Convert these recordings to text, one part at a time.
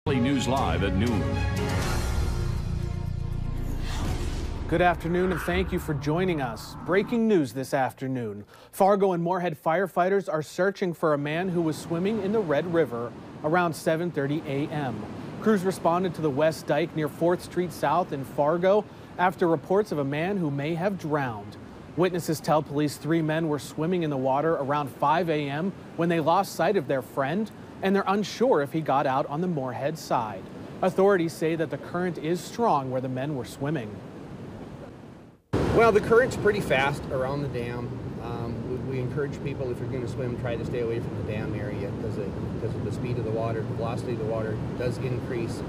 News Live at noon. Good afternoon and thank you for joining us. Breaking news this afternoon. Fargo and Moorhead firefighters are searching for a man who was swimming in the Red River around 7:30 a.m. Crews responded to the West Dike near 4th Street South in Fargo after reports of a man who may have drowned. Witnesses tell police 3 men were swimming in the water around 5 a.m. when they lost sight of their friend, and they're unsure if he got out on the Moorhead side. Authorities say that the current is strong where the men were swimming. Well, the current's pretty fast around the dam. We encourage people, if you're going to swim, try to stay away from the dam area because of the speed of the water, the velocity of the water does increase.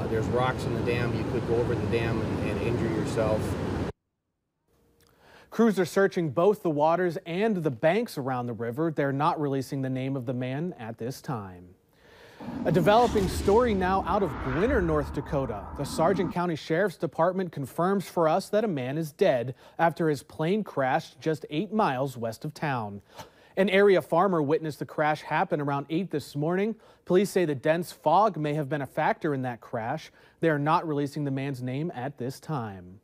There's rocks in the dam. You could go over the dam and injure yourself. Crews are searching both the waters and the banks around the river. They're not releasing the name of the man at this time. A developing story now out of Gwinner, North Dakota. The Sargent County Sheriff's Department confirms for us that a man is dead after his plane crashed just 8 miles west of town. An area farmer witnessed the crash happen around 8 this morning. Police say the dense fog may have been a factor in that crash. They are not releasing the man's name at this time.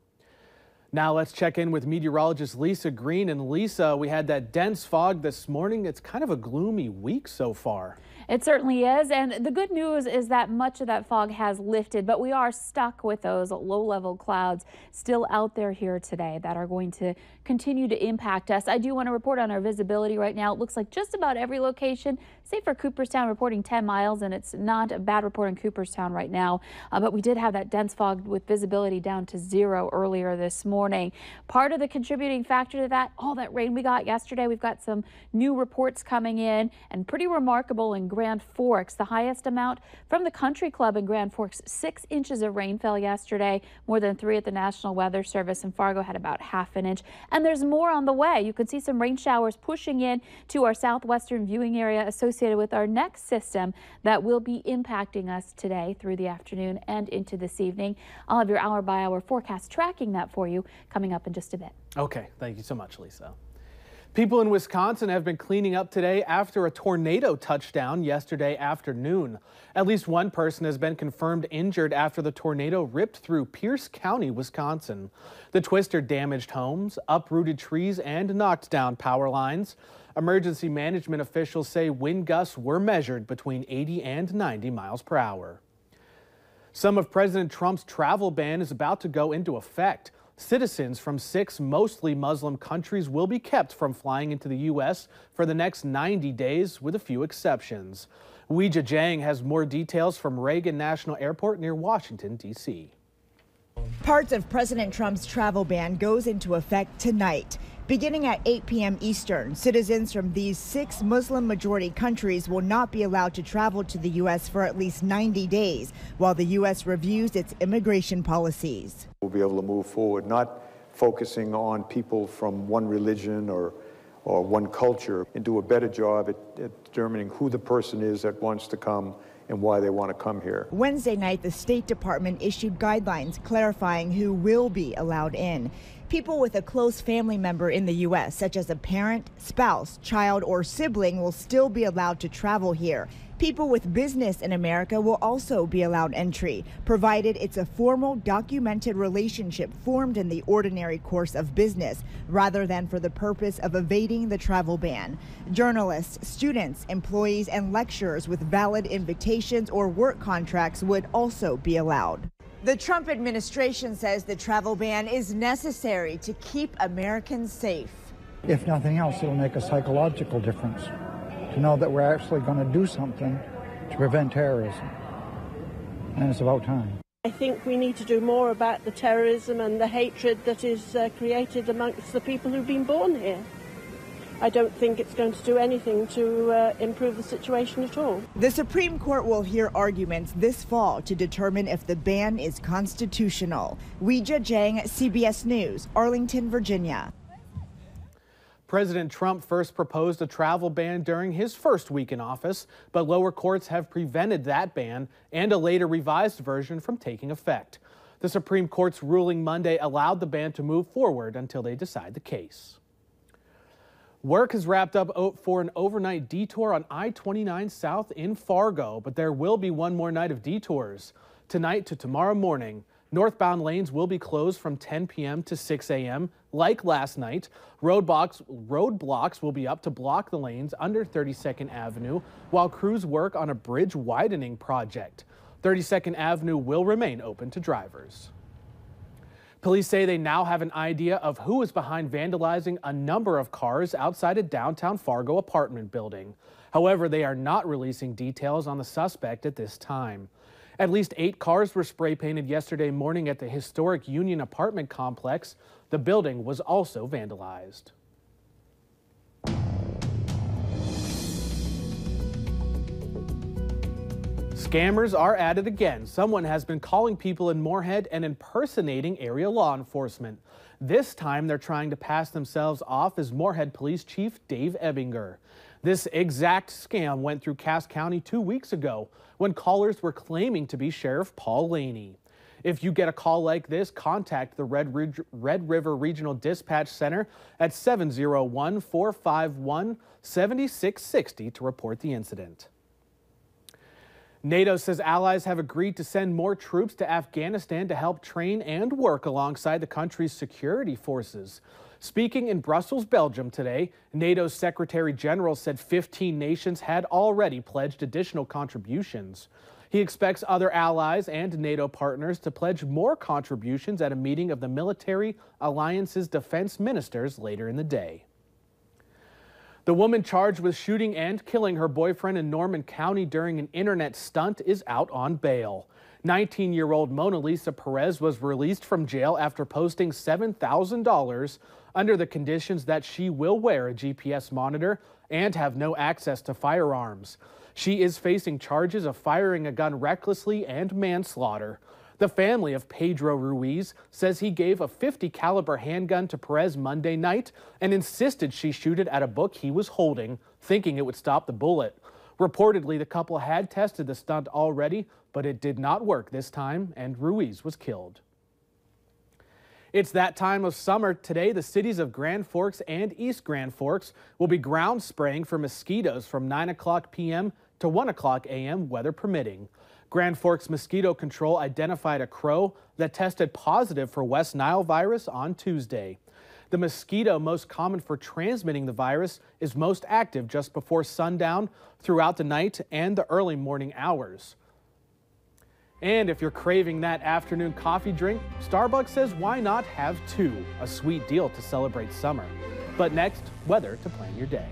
Now let's check in with meteorologist Lisa Green. And Lisa, we had that dense fog this morning. It's kind of a gloomy week so far. It certainly is, and the good news is that much of that fog has lifted, but we are stuck with those low-level clouds still out there here today that are going to continue to impact us. I do want to report on our visibility right now. It looks like just about every location, save for Cooperstown, reporting 10 miles, and it's not a bad report in Cooperstown right now, but we did have that dense fog with visibility down to 0 earlier this morning. Part of the contributing factor to that, all that rain we got yesterday, we've got some new reports coming in, and pretty remarkable in Grand Forks. The highest amount from the Country Club in Grand Forks, 6 inches of rain fell yesterday, more than 3 at the National Weather Service, and Fargo had about ½ inch. And there's more on the way. You can see some rain showers pushing in to our southwestern viewing area associated with our next system that will be impacting us today through the afternoon and into this evening. I'll have your hour-by-hour forecast tracking that for you coming up in just a bit. Okay, thank you so much, Lisa. People in Wisconsin have been cleaning up today after a tornado touched down yesterday afternoon. At least one person has been confirmed injured after the tornado ripped through Pierce County, Wisconsin. The twister damaged homes, uprooted trees, and knocked down power lines. Emergency management officials say wind gusts were measured between 80 and 90 miles per hour. Some of President Trump's travel ban is about to go into effect. Citizens from 6 mostly Muslim countries will be kept from flying into the U.S. for the next 90 days, with a few exceptions. Weijia Jiang has more details from Reagan National Airport near Washington, D.C. Parts of President Trump's travel ban goes into effect tonight. Beginning at 8 p.m. Eastern, citizens from these 6 Muslim-majority countries will not be allowed to travel to the U.S. for at least 90 days, while the U.S. reviews its immigration policies. We'll be able to move forward, not focusing on people from one religion or one culture, and do a better job at determining who the person is that wants to come and why they want to come here. Wednesday night, the State Department issued guidelines clarifying who will be allowed in. People with a close family member in the U.S., such as a parent, spouse, child, or sibling, will still be allowed to travel here. People with business in America will also be allowed entry, provided it's a formal, documented relationship formed in the ordinary course of business, rather than for the purpose of evading the travel ban. Journalists, students, employees, and lecturers with valid invitations or work contracts would also be allowed. The Trump administration says the travel ban is necessary to keep Americans safe. If nothing else, it'll make a psychological difference to know that we're actually going to do something to prevent terrorism. And it's about time. I think we need to do more about the terrorism and the hatred that is created amongst the people who've been born here. I don't think it's going to do anything to improve the situation at all. The Supreme Court will hear arguments this fall to determine if the ban is constitutional. Weijia Jiang, CBS News, Arlington, Virginia. President Trump first proposed a travel ban during his first week in office, but lower courts have prevented that ban and a later revised version from taking effect. The Supreme Court's ruling Monday allowed the ban to move forward until they decide the case. Work has wrapped up for an overnight detour on I-29 South in Fargo, but there will be one more night of detours. Tonight to tomorrow morning, northbound lanes will be closed from 10 p.m. to 6 a.m. Like last night, roadblocks will be up to block the lanes under 32nd Avenue while crews work on a bridge widening project. 32nd Avenue will remain open to drivers. Police say they now have an idea of who is behind vandalizing a number of cars outside a downtown Fargo apartment building. However, they are not releasing details on the suspect at this time. At least 8 cars were spray painted yesterday morning at the historic Union apartment complex. The building was also vandalized. Scammers are at it again. Someone has been calling people in Moorhead and impersonating area law enforcement. This time they're trying to pass themselves off as Moorhead Police Chief Dave Ebinger. This exact scam went through Cass County 2 weeks ago when callers were claiming to be Sheriff Paul Laney. If you get a call like this, contact the Red River Regional Dispatch Center at 701-451-7660 to report the incident. NATO says allies have agreed to send more troops to Afghanistan to help train and work alongside the country's security forces. Speaking in Brussels, Belgium today, NATO's Secretary General said 15 nations had already pledged additional contributions. He expects other allies and NATO partners to pledge more contributions at a meeting of the military alliance's defense ministers later in the day. The woman charged with shooting and killing her boyfriend in Norman County during an internet stunt is out on bail. 19-year-old Mona Lisa Perez was released from jail after posting $7,000 under the conditions that she will wear a GPS monitor and have no access to firearms. She is facing charges of firing a gun recklessly and manslaughter. The family of Pedro Ruiz says he gave a .50 caliber handgun to Perez Monday night and insisted she shoot it at a book he was holding, thinking it would stop the bullet. Reportedly, the couple had tested the stunt already, but it did not work this time, and Ruiz was killed. It's that time of summer. Today, the cities of Grand Forks and East Grand Forks will be ground spraying for mosquitoes from 9 o'clock p.m. to 1 o'clock a.m., weather permitting. Grand Forks Mosquito Control identified a crow that tested positive for West Nile virus on Tuesday. The mosquito most common for transmitting the virus is most active just before sundown, throughout the night, and the early morning hours. And if you're craving that afternoon coffee drink, Starbucks says why not have 2, a sweet deal to celebrate summer. But next, weather to plan your day.